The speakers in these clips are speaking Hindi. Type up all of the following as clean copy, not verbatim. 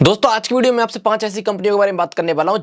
दोस्तों आज की वीडियो में आपसे 5 ऐसी कंपनियों के बारे में बात करने वाला हूं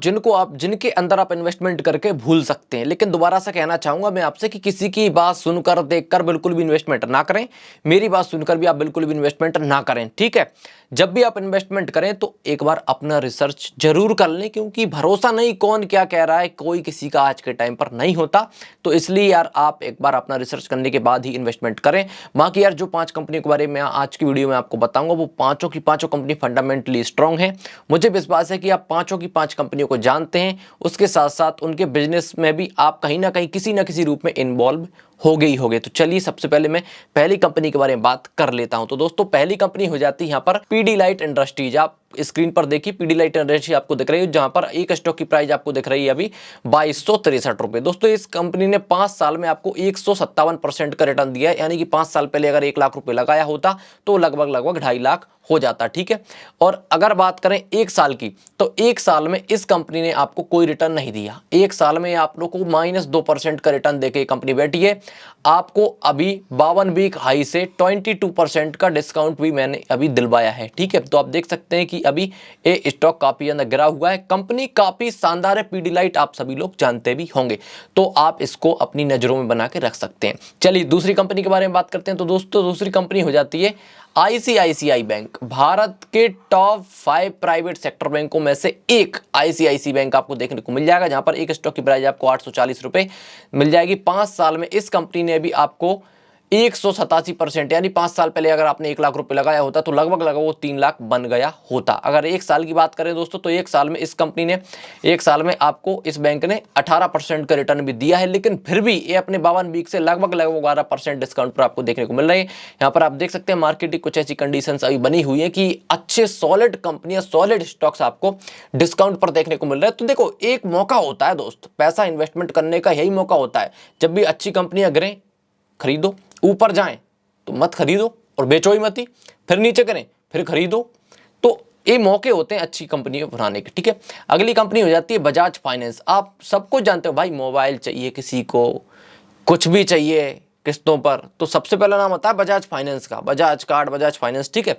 जिनके अंदर आप इन्वेस्टमेंट करके भूल सकते हैं। लेकिन दोबारा से कहना चाहूंगा मैं आपसे कि किसी की बात सुनकर देखकर बिल्कुल भी इन्वेस्टमेंट ना करें। मेरी बात सुनकर भी आप बिल्कुल भी इन्वेस्टमेंट ना करें, ठीक है। जब भी आप इन्वेस्टमेंट करें तो एक बार अपना रिसर्च जरूर कर लें, क्योंकि भरोसा नहीं कौन क्या कह रहा है, कोई किसी का आज के टाइम पर नहीं होता। तो इसलिए यार आप एक बार अपना रिसर्च करने के बाद ही इन्वेस्टमेंट करें। बाकी यार जो 5 कंपनियों के बारे में आज की वीडियो में आपको बताऊंगा वो पांचों की पांचों कंपनी फंडामेंटली स्ट्रांग है। मुझे विश्वास है कि आप पांचों की 5 कंपनियों को जानते हैं, उसके साथ साथ उनके बिजनेस में भी आप कहीं ना कहीं किसी ना किसी रूप में इन्वॉल्व हो गई होगे। तो चलिए सबसे पहले मैं पहली कंपनी के बारे में बात कर लेता हूं। तो दोस्तों पहली कंपनी हो जाती है यहां पर पीडीलाइट इंडस्ट्रीज। आप स्क्रीन पर देखिए पीडीलाइट इंडस्ट्री आपको दिख रही है, जहां पर एक स्टॉक की प्राइस आपको दिख रही है अभी 2263 रुपए। दोस्तों इस कंपनी ने 5 साल में आपको 157% का रिटर्न दिया है, यानी कि 5 साल पहले अगर 1 लाख रुपए लगाया होता तो लगभग 2.5 लाख हो जाता, ठीक है। और अगर बात करें 1 साल की, तो 1 साल में इस कंपनी ने आपको कोई रिटर्न नहीं दिया। 1 साल में आप लोग को -2% का रिटर्न देके कंपनी बैठी है। आपको अभी 52 वीक हाई से 22% का डिस्काउंट भी मैंने अभी दिलवाया है, ठीक है। तो आप देख सकते हैं कि अभी ये स्टॉक काफी ज्यादा गिरा हुआ है। कंपनी काफी शानदार है, पीडीलाइट आप सभी लोग जानते भी होंगे, तो आप इसको अपनी नजरों में बना के रख सकते हैं। चलिए दूसरी कंपनी के बारे में बात करते हैं। तो दोस्तों दूसरी कंपनी हो जाती है आईसीआईसीआई बैंक। भारत के टॉप 5 प्राइवेट सेक्टर बैंकों में से एक आईसीआईसीआई बैंक आपको देखने को मिल जाएगा, जहां पर एक स्टॉक की प्राइस आपको 840 रुपए मिल जाएगी। 5 साल में इस कंपनी ने भी आपको 187% यानी 5 साल पहले अगर आपने 1 लाख रुपए लगाया होता तो लगभग वो 3 लाख बन गया होता। अगर 1 साल की बात करें दोस्तों, तो 1 साल में इस कंपनी ने 1 साल में आपको इस बैंक ने 18% का रिटर्न भी दिया है। लेकिन फिर भी ये अपने 52 वीक से लगभग 12% डिस्काउंट पर आपको देखने को मिल रही है। यहाँ पर आप देख सकते हैं मार्केट की कुछ ऐसी कंडीशन अभी बनी हुई है कि अच्छे सॉलिड कंपनियां, सॉलिड स्टॉक्स आपको डिस्काउंट पर देखने को मिल रहा है। तो देखो एक मौका होता है दोस्त, पैसा इन्वेस्टमेंट करने का यही मौका होता है। जब भी अच्छी कंपनियां गिरें खरीदो, ऊपर जाएं तो मत खरीदो और बेचो ही मत ही, फिर नीचे करें फिर खरीदो। तो ये मौके होते हैं अच्छी कंपनी बनाने के, ठीक है। अगली कंपनी हो जाती है बजाज फाइनेंस। आप सबको जानते हो भाई, मोबाइल चाहिए किसी को, कुछ भी चाहिए किस्तों पर, तो सबसे पहला नाम आता है बजाज फाइनेंस का, बजाज कार्ड, बजाज फाइनेंस, ठीक है।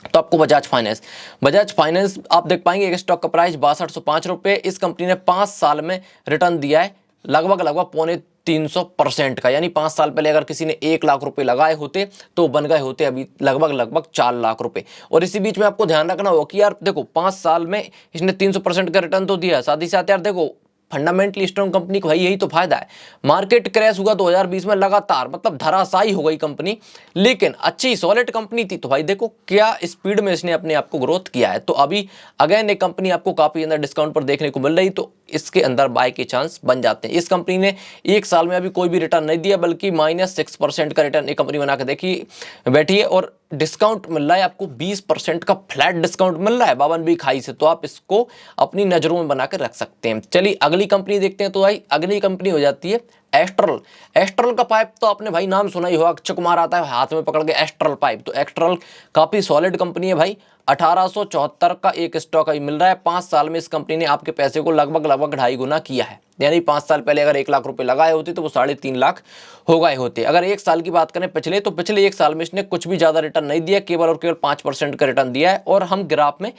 तो आपको बजाज फाइनेंस आप देख पाएंगे एक स्टॉक का प्राइस 6205 रुपए। इस कंपनी ने 5 साल में रिटर्न दिया है लगभग 350% का, यानी 5 साल पहले अगर किसी ने 1 लाख रुपए लगाए होते तो बन गए होते अभी लगभग 4 लाख रुपए। और इसी बीच में आपको ध्यान रखना होगा कि यार देखो 5 साल में इसने 300% का रिटर्न तो दिया, साथ ही साथ यार देखो फंडामेंटली स्ट्रॉन्ग कंपनी को भाई यही तो फायदा है। मार्केट क्रैश हुआ 2020 में लगातार, मतलब धराशायी हो गई कंपनी, लेकिन अच्छी सॉलिड कंपनी थी। तो भाई देखो क्या स्पीड में इसने अपने आप को ग्रोथ किया है। तो अभी अगेन एक कंपनी आपको काफी अंदर डिस्काउंट पर देखने को मिल रही, तो इसके अंदर बाय के चांस बन जाते हैं। इस कंपनी ने 1 साल में अभी कोई भी रिटर्न नहीं दिया, बल्कि -6% का रिटर्न एक कंपनी बना के देखी बैठी है। और डिस्काउंट मिल रहा है आपको 20% का फ्लैट डिस्काउंट मिल रहा है 52 वीक हाई से। तो आप इसको अपनी नजरों में बना के रख सकते हैं। चलिए अगली कंपनी देखते हैं। तो भाई अगली कंपनी हो जाती है एस्ट्रल। एस्ट्रल का पाइप तो आपने भाई नाम सुना ही होगा, अक्षय कुमार आता है हाथ में पकड़ के एस्ट्रल पाइप। तो एस्ट्रल काफी सॉलिड कंपनी है भाई, 1874 का एक स्टॉक अभी मिल रहा है। 5 साल में इस कंपनी ने आपके पैसे को लगभग 2.5 गुना किया है, यानी 5 साल पहले अगर 1 लाख रुपए लगाए होते तो वो 3.5 लाख हो गए होते। अगर 1 साल की बात करें पिछले, तो पिछले 1 साल में इसने कुछ भी ज्यादा रिटर्न नहीं दिया, केवल और केवल 5% का रिटर्न दिया है। और हम ग्राफ में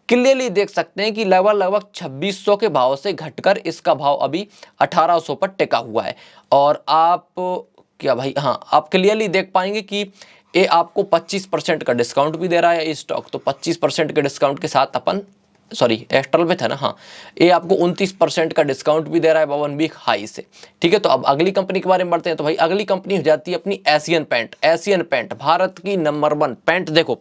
क्लियरली देख सकते हैं कि लगभग 2600 के भाव से घटकर इसका भाव अभी 1800 पर टिका हुआ है। और आप क्या भाई, हाँ आप क्लियरली देख पाएंगे कि ये आपको 25% का डिस्काउंट भी दे रहा है इस स्टॉक। तो 25% के डिस्काउंट के साथ अपन, सॉरी एस्ट्रल पे था ना, हाँ ये आपको 29% का डिस्काउंट भी दे रहा है 52 वीक हाई से, ठीक है। तो अब अगली कंपनी के बारे में बढ़ते हैं। तो भाई अगली कंपनी हो जाती है अपनी Asian paint. Asian paint Bharat की नंबर 1 पेंट। देखो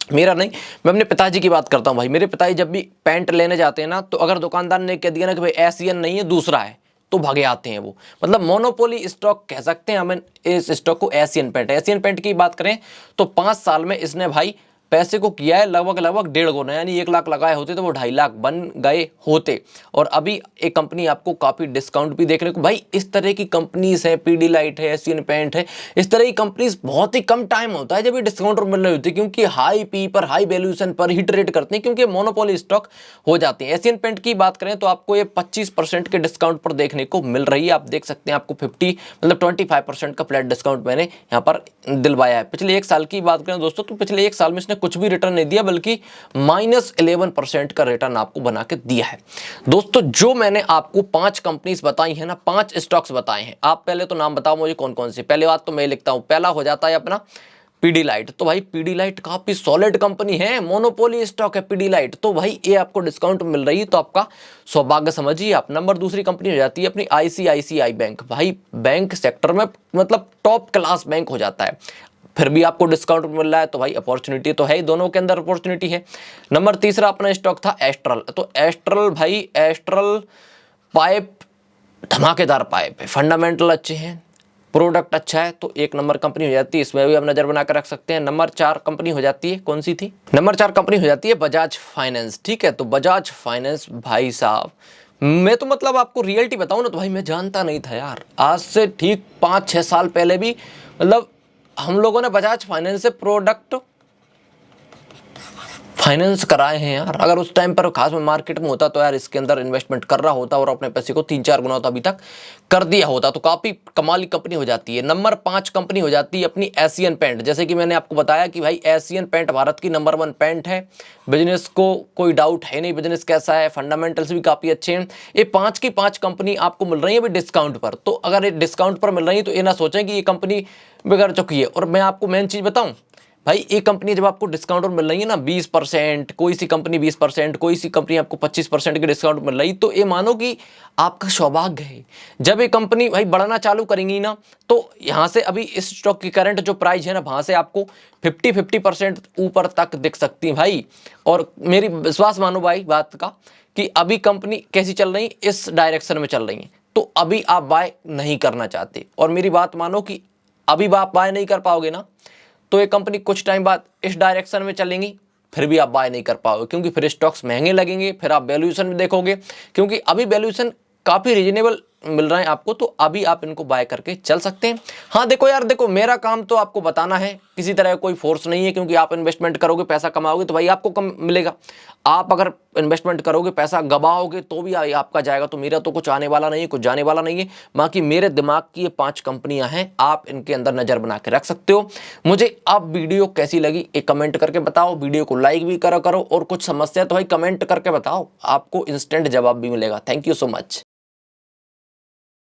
मेरा नहीं, मैं अपने पिताजी की बात करता हूँ भाई। मेरे पिताजी जब भी पैंट लेने जाते हैं ना, तो अगर दुकानदार ने कह दिया ना कि भाई एशियन नहीं है दूसरा है, तो भागे आते हैं वो। मतलब मोनोपोली स्टॉक कह सकते हैं हमें इस स्टॉक को। एशियन पेंट की बात करें तो 5 साल में इसने भाई पैसे को किया है लगभग 1.5 गुना, यानी 1 लाख लगाए होते तो वो 2.5 लाख बन गए होते। और अभी एक कंपनी आपको काफी डिस्काउंट भी देखने को, भाई इस तरह की कंपनीज है, पीडीलाइट है, एशियन पेंट है, इस तरह की कंपनीज बहुत ही कम टाइम होता है जब ये डिस्काउंट मिल रही होती है, क्योंकि हाई पी पर, हाई वैल्यूएशन पर ही ट्रेड करते हैं, क्योंकि मोनोपोली स्टॉक हो जाते हैं। एशियन पेंट की बात करें तो आपको ये 25% के डिस्काउंट पर देखने को मिल रही है। आप देख सकते हैं आपको 25% का फ्लैट डिस्काउंट मैंने यहाँ पर दिलवाया है। पिछले 1 साल की बात करें दोस्तों, तो पिछले 1 साल में इसने कुछ भी रिटर्न नहीं दिया, बल्कि -11% का रिटर्न आपको बना के दिया है। दोस्तों जो मैंने आपको 5 कंपनीज बताई है ना, 5 स्टॉक्स बताए हैं, आप पहले तो नाम बताओ मुझे कौन कौन सी। पहले बात तो मैं लिखता हूं, पहला हो जाता है अपना पीडीलाइट। तो भाई पीडीलाइट काफी सॉलिड कंपनी है, मोनोपोली स्टॉक है पीडीलाइट, तो भाई ये आपको डिस्काउंट मिल रही है तो आपका सौभाग्य समझिए आप। नंबर दूसरी कंपनी हो जाती है अपनी आईसीआईसीआई बैंक। भाई बैंक सेक्टर में मतलब टॉप क्लास बैंक हो जाता है, फिर भी आपको डिस्काउंट मिल रहा है तो भाई अपॉर्चुनिटी तो है ही, दोनों के अंदर अपॉर्चुनिटी है। नंबर तीसरा अपना स्टॉक था एस्ट्रल। तो एस्ट्रल भाई, एस्ट्रल पाइप धमाकेदार पाइप है, फंडामेंटल अच्छे हैं, प्रोडक्ट अच्छा है, तो 1 नंबर कंपनी हो जाती है, इसमें भी आप नजर बना कर रख सकते हैं। नंबर 4 कंपनी हो जाती है, कौन सी थी? नंबर 4 कंपनी हो जाती है बजाज फाइनेंस। ठीक है, तो बजाज फाइनेंस भाई साहब, मैं तो मतलब आपको रियलिटी बताऊं ना, तो भाई मैं जानता नहीं था यार, आज से ठीक 5-6 साल पहले भी मतलब हम लोगों ने बजाज फाइनेंस से प्रोडक्ट फाइनेंस कराए हैं यार। अगर उस टाइम पर खास में मार्केट में होता तो यार इसके अंदर इन्वेस्टमेंट कर रहा होता और अपने पैसे को 3-4 गुना तो अभी तक कर दिया होता। तो काफी कमाल की कंपनी हो जाती है। नंबर 5 कंपनी हो जाती है अपनी एशियन पेंट। जैसे कि मैंने आपको बताया कि भाई एशियन पेंट भारत की नंबर 1 पेंट है, बिजनेस को कोई डाउट है नहीं, बिजनेस कैसा है, फंडामेंटल्स भी काफी अच्छे हैं। ये 5 की 5 कंपनी आपको मिल रही है अभी डिस्काउंट पर। तो अगर ये डिस्काउंट पर मिल रही है तो ये ना सोचें कि ये कंपनी बिगड़ चुकी है। और मैं आपको मेन चीज बताऊं भाई, एक कंपनी जब आपको डिस्काउंट मिल रही है ना 20%, कोई सी कंपनी 20%, कोई सी कंपनी आपको 25% की डिस्काउंट मिल रही, तो ये मानो कि आपका सौभाग्य है। जब ये कंपनी भाई बढ़ना चालू करेंगी ना, तो यहां से अभी इस स्टॉक की करंट जो प्राइस है ना, वहां से आपको 50% ऊपर तक दिख सकती है भाई। और मेरी विश्वास मानो भाई बात का कि अभी कंपनी कैसी चल रही, इस डायरेक्शन में चल रही है, तो अभी आप बाय नहीं करना चाहते। और मेरी बात मानो कि अभी आप बाय नहीं कर पाओगे ना, तो ये कंपनी कुछ टाइम बाद इस डायरेक्शन में चलेंगी, फिर भी आप बाय नहीं कर पाओगे, क्योंकि फिर स्टॉक्स महंगे लगेंगे, फिर आप वैल्यूएशन भी देखोगे, क्योंकि अभी वैल्यूएशन काफी रीजनेबल मिल रहा है आपको, तो अभी आप इनको बाय करके चल सकते हैं। हाँ देखो यार, देखो मेरा काम तो आपको बताना है, किसी तरह कोई फोर्स नहीं है, क्योंकि आप इन्वेस्टमेंट करोगे पैसा कमाओगे तो भाई आपको कम मिलेगा। आप अगर इन्वेस्टमेंट करोगे पैसा गवाओगे तो भी आपका जाएगा। तो मेरा तो कुछ आने वाला नहीं है, कुछ जाने वाला नहीं है। बाकी मेरे दिमाग की ये 5 कंपनियां हैं, आप इनके अंदर नजर बना के रख सकते हो। मुझे अब वीडियो कैसी लगी एक कमेंट करके बताओ, वीडियो को लाइक भी करो और कुछ समस्या तो भाई कमेंट करके बताओ, आपको इंस्टेंट जवाब भी मिलेगा। Thank you so much.